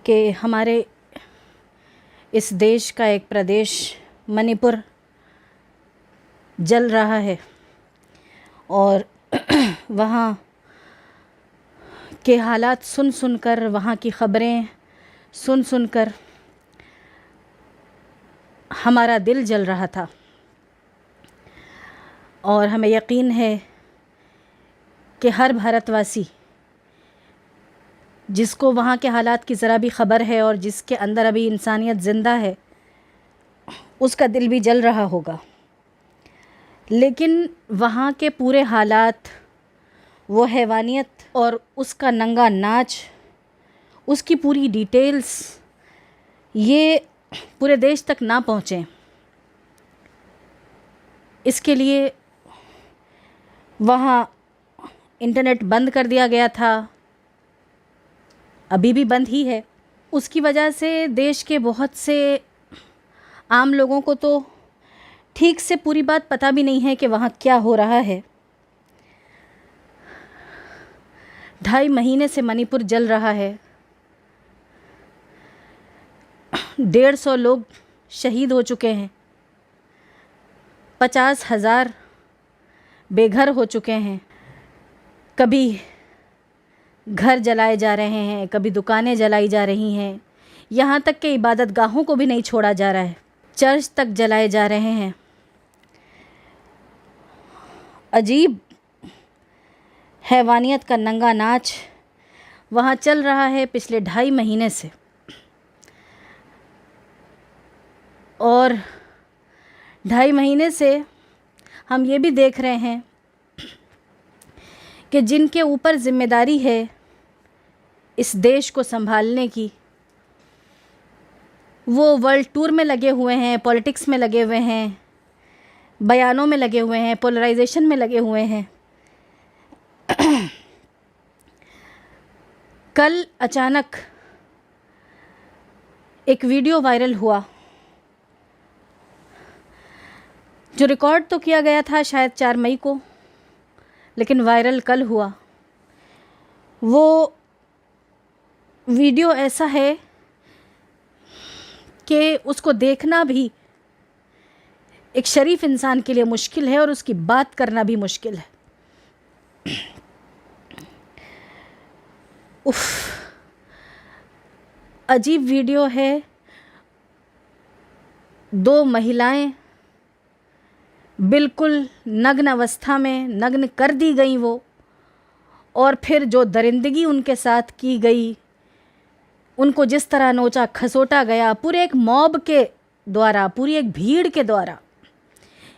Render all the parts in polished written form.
कि हमारे इस देश का एक प्रदेश मणिपुर जल रहा है और वहाँ के हालात सुन सुनकर, वहाँ की ख़बरें सुन सुनकर हमारा दिल जल रहा था। और हमें यकीन है कि हर भारतवासी जिसको वहाँ के हालात की ज़रा भी ख़बर है और जिसके अंदर अभी इंसानियत ज़िंदा है, उसका दिल भी जल रहा होगा। लेकिन वहाँ के पूरे हालात, वो हैवानियत और उसका नंगा नाच, उसकी पूरी डिटेल्स ये पूरे देश तक ना पहुँचें, इसके लिए वहाँ इंटरनेट बंद कर दिया गया था, अभी भी बंद ही है। उसकी वजह से देश के बहुत से आम लोगों को तो ठीक से पूरी बात पता भी नहीं है कि वहाँ क्या हो रहा है। 2.5 महीने से मणिपुर जल रहा है। 150 लोग शहीद हो चुके हैं, 50,000 बेघर हो चुके हैं। कभी घर जलाए जा रहे हैं, कभी दुकानें जलाई जा रही हैं, यहाँ तक कि इबादत गाहों को भी नहीं छोड़ा जा रहा है, चर्च तक जलाए जा रहे हैं। अजीब हैवानियत का नंगा नाच वहाँ चल रहा है पिछले 2.5 महीने से। और 2.5 महीने से हम ये भी देख रहे हैं कि जिनके ऊपर ज़िम्मेदारी है इस देश को संभालने की, वो वर्ल्ड टूर में लगे हुए हैं, पॉलिटिक्स में लगे हुए हैं, बयानों में लगे हुए हैं, पोलराइजेशन में लगे हुए हैं। कल अचानक एक वीडियो वायरल हुआ जो रिकॉर्ड तो किया गया था शायद 4 मई को, लेकिन वायरल कल हुआ। वो वीडियो ऐसा है कि उसको देखना भी एक शरीफ इंसान के लिए मुश्किल है और उसकी बात करना भी मुश्किल है। उफ, अजीब वीडियो है। 2 महिलाएं बिल्कुल नग्न अवस्था में नग्न कर दी गई वो, और फिर जो दरिंदगी उनके साथ की गई, उनको जिस तरह नोचा खसोटा गया पूरे एक मॉब के द्वारा, पूरी एक भीड़ के द्वारा।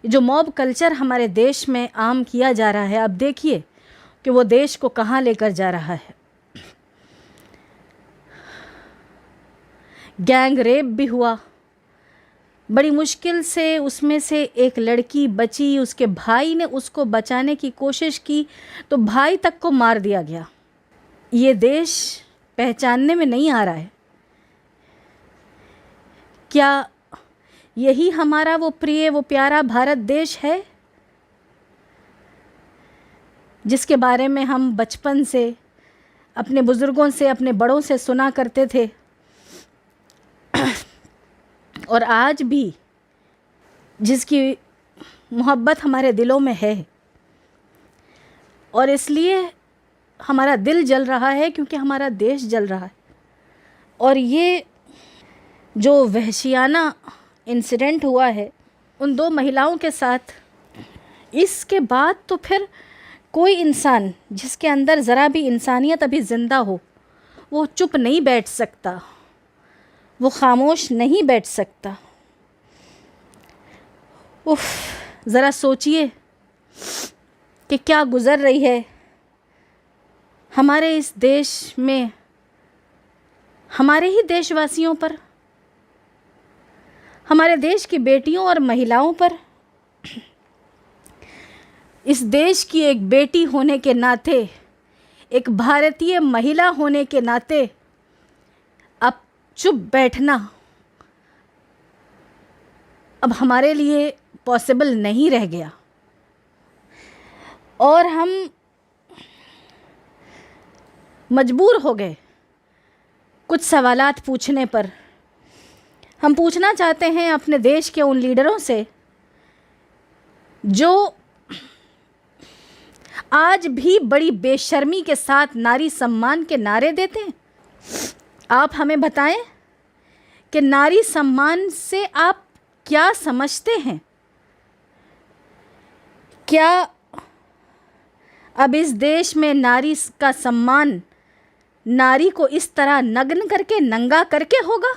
जो मॉब कल्चर हमारे देश में आम किया जा रहा है, अब देखिए कि वो देश को कहाँ लेकर जा रहा है। गैंग रेप भी हुआ, बड़ी मुश्किल से उसमें से एक लड़की बची, उसके भाई ने उसको बचाने की कोशिश की तो भाई तक को मार दिया गया। ये देश पहचानने में नहीं आ रहा है। क्या यही हमारा वो प्रिय, वो प्यारा भारत देश है जिसके बारे में हम बचपन से अपने बुज़ुर्गों से, अपने बड़ों से सुना करते थे, और आज भी जिसकी मोहब्बत हमारे दिलों में है। और इसलिए हमारा दिल जल रहा है क्योंकि हमारा देश जल रहा है। और ये जो वहशियाना इंसिडेंट हुआ है उन 2 महिलाओं के साथ, इसके बाद तो फिर कोई इंसान जिसके अंदर ज़रा भी इंसानियत अभी ज़िंदा हो, वो चुप नहीं बैठ सकता, वो खामोश नहीं बैठ सकता। उफ़, ज़रा सोचिए कि क्या गुज़र रही है हमारे इस देश में, हमारे ही देशवासियों पर, हमारे देश की बेटियों और महिलाओं पर। इस देश की एक बेटी होने के नाते, एक भारतीय महिला होने के नाते अब चुप बैठना अब हमारे लिए पॉसिबल नहीं रह गया। और हम मजबूर हो गए कुछ सवालात पूछने पर हम पूछना चाहते हैं अपने देश के उन लीडरों से जो आज भी बड़ी बेशर्मी के साथ नारी सम्मान के नारे देते हैं। आप हमें बताएं कि नारी सम्मान से आप क्या समझते हैं? क्या अब इस देश में नारी का सम्मान नारी को इस तरह नग्न करके, नंगा करके होगा?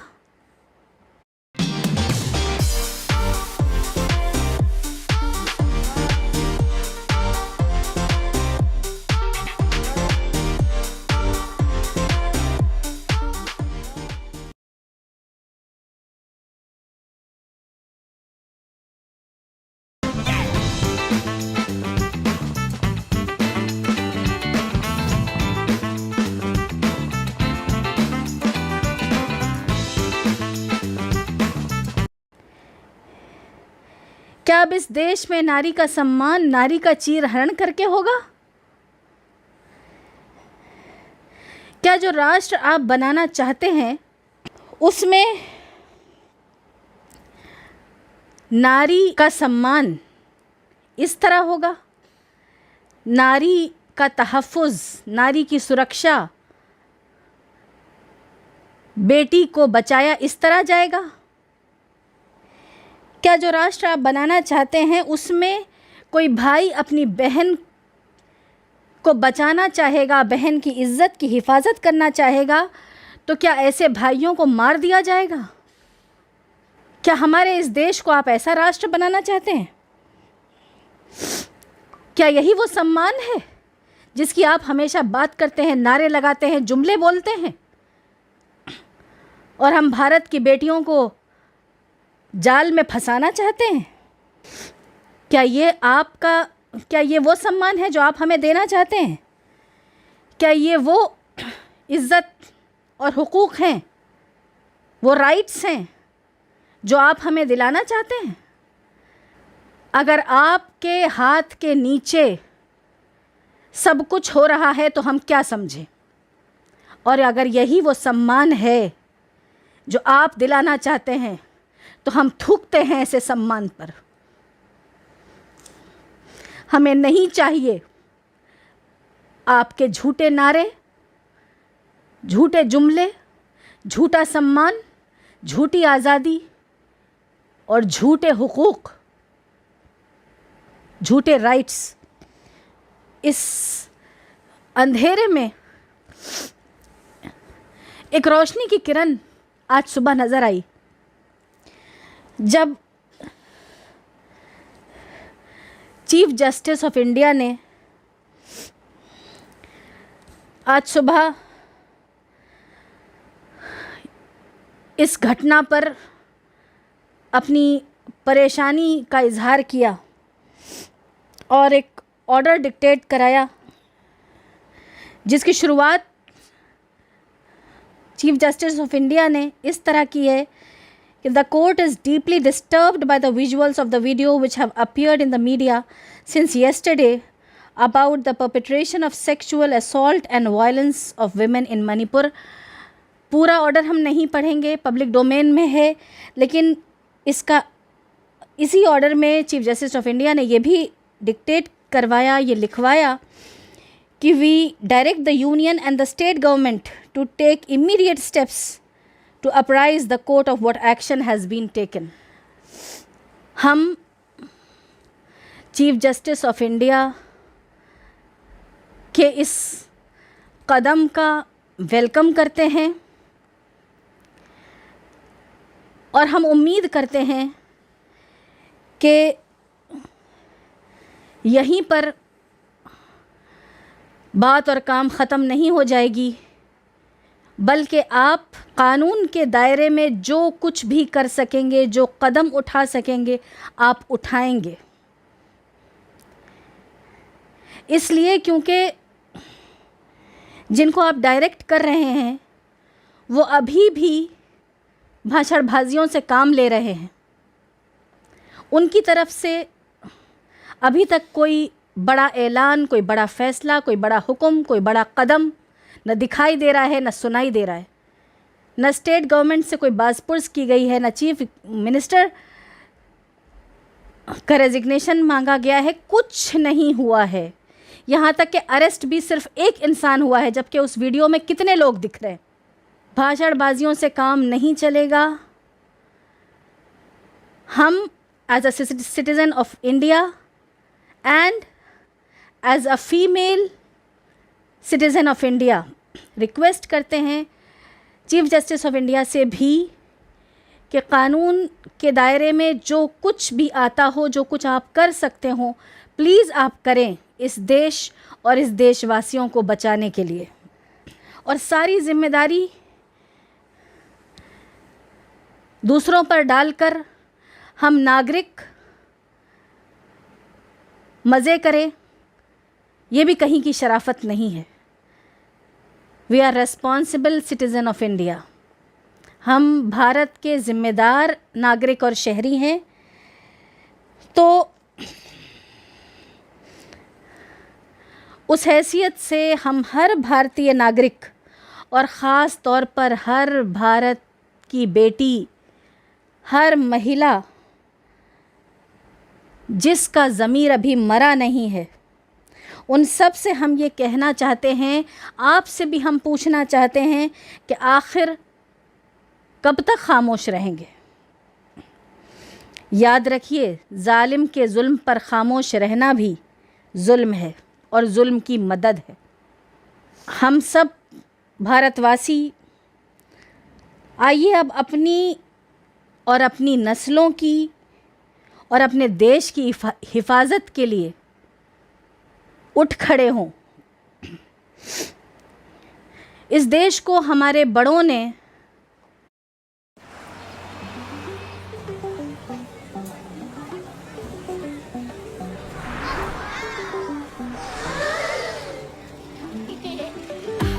क्या अब इस देश में नारी का सम्मान नारी का चीरहरण करके होगा? क्या जो राष्ट्र आप बनाना चाहते हैं उसमें नारी का सम्मान इस तरह होगा? नारी का तहफ़्फ़ुज़, नारी की सुरक्षा, बेटी को बचाया इस तरह जाएगा? क्या जो राष्ट्र आप बनाना चाहते हैं उसमें कोई भाई अपनी बहन को बचाना चाहेगा, बहन की इज़्ज़त की हिफाजत करना चाहेगा, तो क्या ऐसे भाइयों को मार दिया जाएगा? क्या हमारे इस देश को आप ऐसा राष्ट्र बनाना चाहते हैं? क्या यही वो सम्मान है जिसकी आप हमेशा बात करते हैं, नारे लगाते हैं, जुमले बोलते हैं, और हम भारत की बेटियों को जाल में फंसाना चाहते हैं? क्या ये वो सम्मान है जो आप हमें देना चाहते हैं? क्या ये वो इज़्ज़त और हुकूक हैं, वो राइट्स हैं जो आप हमें दिलाना चाहते हैं? अगर आपके हाथ के नीचे सब कुछ हो रहा है तो हम क्या समझें? और अगर यही वो सम्मान है जो आप दिलाना चाहते हैं तो हम थूकते हैं ऐसे सम्मान पर। हमें नहीं चाहिए आपके झूठे नारे, झूठे जुमले, झूठा सम्मान, झूठी आज़ादी और झूठे हुकूक, झूठे राइट्स। इस अंधेरे में एक रोशनी की किरण आज सुबह नज़र आई जब चीफ जस्टिस ऑफ इंडिया ने आज सुबह इस घटना पर अपनी परेशानी का इजहार किया और एक ऑर्डर डिक्टेट कराया, जिसकी शुरुआत चीफ जस्टिस ऑफ इंडिया ने इस तरह की है कि the court is deeply disturbed by the visuals of the video which have appeared in the media since yesterday about the perpetration of sexual assault and violence of women in Manipur. पूरा order हम नहीं पढ़ेंगे, public domain में है, लेकिन इसी order में chief justice of India ने ये भी डिक्टेट करवाया, ये लिखवाया कि we direct the union and the state government to take immediate steps to apprise the court of what action has been taken. हम चीफ जस्टिस ऑफ इंडिया के इस कदम का वेलकम करते हैं और हम उम्मीद करते हैं कि यहीं पर बात और काम ख़त्म नहीं हो जाएगी, बल्कि आप कानून के दायरे में जो कुछ भी कर सकेंगे, जो कदम उठा सकेंगे, आप उठाएंगे। इसलिए क्योंकि जिनको आप डायरेक्ट कर रहे हैं वो अभी भी भाषणबाजियों से काम ले रहे हैं। उनकी तरफ से अभी तक कोई बड़ा ऐलान, कोई बड़ा फ़ैसला, कोई बड़ा हुक्म, कोई बड़ा कदम न दिखाई दे रहा है, न सुनाई दे रहा है। न स्टेट गवर्नमेंट से कोई बाज़पुर्स की गई है, न चीफ मिनिस्टर का रेजिग्नेशन मांगा गया है, कुछ नहीं हुआ है। यहाँ तक कि अरेस्ट भी सिर्फ एक इंसान हुआ है, जबकि उस वीडियो में कितने लोग दिख रहे हैं। भाषणबाजियों से काम नहीं चलेगा। हम as a citizen of India and as a female citizen of India request करते हैं चीफ जस्टिस ऑफ इंडिया से भी कि कानून के दायरे में जो कुछ भी आता हो, जो कुछ आप कर सकते हो, प्लीज़ आप करें इस देश और इस देशवासियों को बचाने के लिए। और सारी जिम्मेदारी दूसरों पर डालकर हम नागरिक मज़े करें, ये भी कहीं की शराफत नहीं है। We are responsible citizen of India. हम भारत के ज़िम्मेदार नागरिक और शहरी हैं। तो उस हैसियत से हम हर भारतीय नागरिक और ख़ास तौर पर हर भारत की बेटी, हर महिला जिसका ज़मीर अभी मरा नहीं है, उन सब से हम ये कहना चाहते हैं, आपसे भी हम पूछना चाहते हैं कि आखिर कब तक खामोश रहेंगे। याद रखिए, जालिम के जुल्म पर खामोश रहना भी जुल्म है और जुल्म की मदद है। हम सब भारतवासी आइए अब अपनी और अपनी नस्लों की और अपने देश की हिफाजत के लिए उठ खड़े हों। इस देश को हमारे बड़ों ने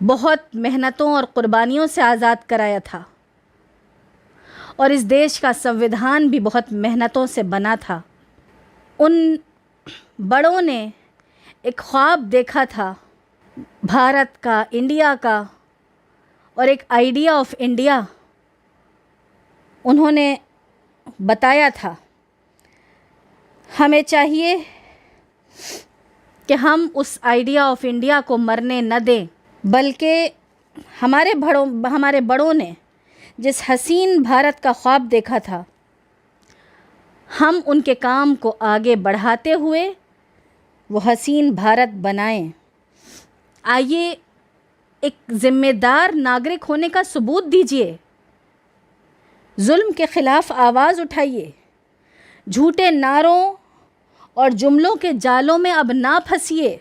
बहुत मेहनतों और क़ुरबानियों से आज़ाद कराया था और इस देश का संविधान भी बहुत मेहनतों से बना था। उन बड़ों ने एक ख्वाब देखा था भारत का, इंडिया का, और एक आइडिया ऑफ इंडिया उन्होंने बताया था। हमें चाहिए कि हम उस आइडिया ऑफ इंडिया को मरने न दें, बल्कि हमारे बड़ों ने जिस हसीन भारत का ख्वाब देखा था, हम उनके काम को आगे बढ़ाते हुए वो हसीन भारत बनाएं। आइए एक ज़िम्मेदार नागरिक होने का सबूत दीजिए। जुल्म के ख़िलाफ़ आवाज़ उठाइए। झूठे नारों और जुमलों के जालों में अब ना फंसिए।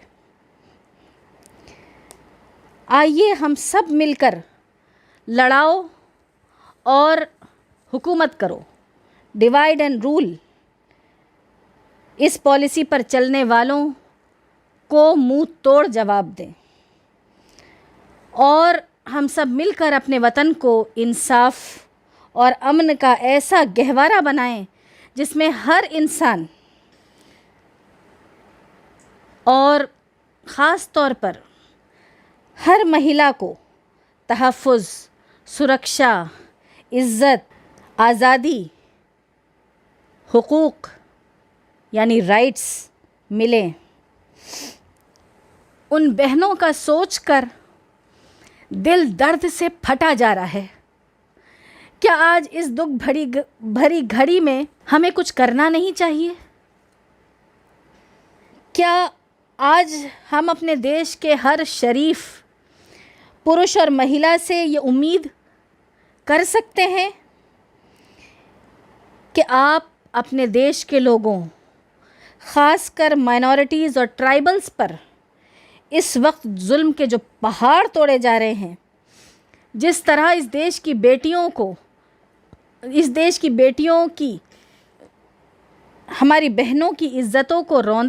आइए हम सब मिलकर लड़ाओ और हुकूमत करो। डिवाइड एंड रूल, इस पॉलिसी पर चलने वालों को मुंह तोड़ जवाब दें और हम सब मिलकर अपने वतन को इंसाफ और अमन का ऐसा गहवारा बनाएं जिसमें हर इंसान और ख़ास तौर पर हर महिला को तहफ़्फ़ुज़, सुरक्षा, इज़्ज़त, आज़ादी, हुकूक यानी राइट्स मिलें। उन बहनों का सोचकर दिल दर्द से फटा जा रहा है। क्या आज इस दुख भरी घड़ी में हमें कुछ करना नहीं चाहिए? क्या आज हम अपने देश के हर शरीफ पुरुष और महिला से ये उम्मीद कर सकते हैं कि आप अपने देश के लोगों, ख़ासकर माइनॉरिटीज़ और ट्राइबल्स पर इस वक्त जुल्म के जो पहाड़ तोड़े जा रहे हैं, जिस तरह इस देश की बेटियों की हमारी बहनों की इज्जतों को रौंदा